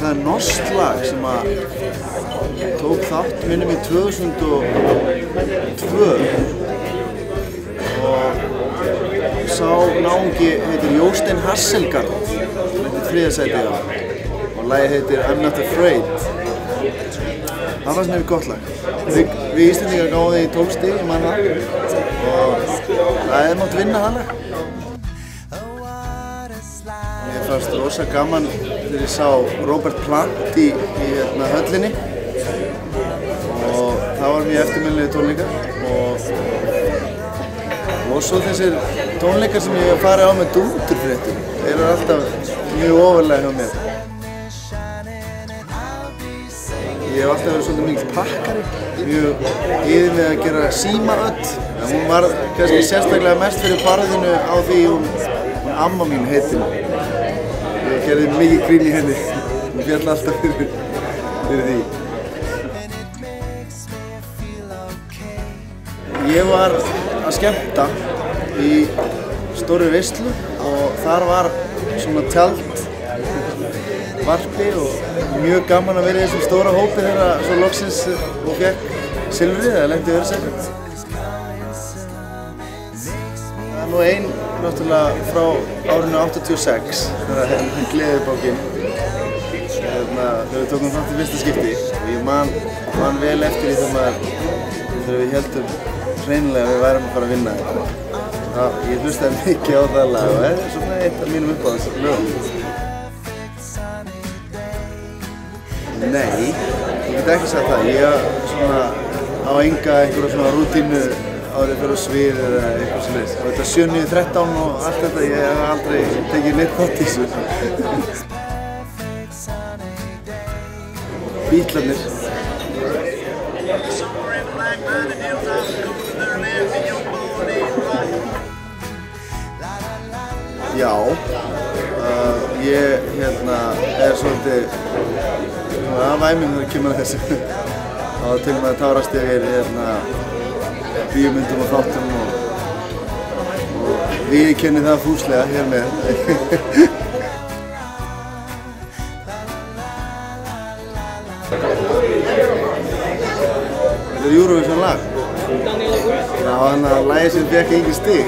það norskt lag sem að tók þátt minnum í 2002 og sá náungi heitir Jósteinn Hasselgaard, hann heitir 3. sæti á og lagið heitir I'm Not Afraid. Það fannst mér gott lag. Við Íslendingar gáðum því 12 stig, ég man það, og það hefði mátt vinna það lag. Mér fannst rosa gaman þegar ég sá Robert Plant í höllinni og það var mjög eftirminnilegir tónleikar og svo þessir tónleikar sem ég hef farið á með dúndurfréttum, þeir eru alltaf mjög ofarlega hjá mér. Ég hef alltaf verið svolítið mikill pakkari, mjög yfir með að gera símaöll. Hún var kannski sérstaklega mest fyrir barðinu á því hún amma mín heitin. Ég gerði mikið grín í henni, hún féll alltaf fyrir því. Ég var að skemmta í stórri veislu og þar var svona tjaldvarpi og mjög gaman að vera í þessum stóra hópi þegar svo loksins og fekk silfrið eða lendi öðru sæti. Það er nú ein náttúrulega frá árinu 86 þegar Gleðibókin þegar við tókum þátt í fyrsta skipti og ég man vel eftir því þegar við heldum hreinlega að við værum að fara að vinna þetta. Ég hlustaði mikið á það lag og það er svona eitt af mínum uppáhaldslögum. Nei, ég get ekki sagt það. Ég svona á enga einhverja svona rútínu árið fyrir svið eða eitthvað svoleiðis. Og þetta 7-9-13 og allt þetta, ég hef aldrei tekið neitt þátt í þessu. Bítlarnir. Já, ég er svolítið væminn þegar kemur að þessu. Þá til og með að tárast yfir bíómyndum og þáttum og viðurkenni það fúslega hér með. Þetta er Eurovision lag. Já, þannig að lagið sem fékk engin stig.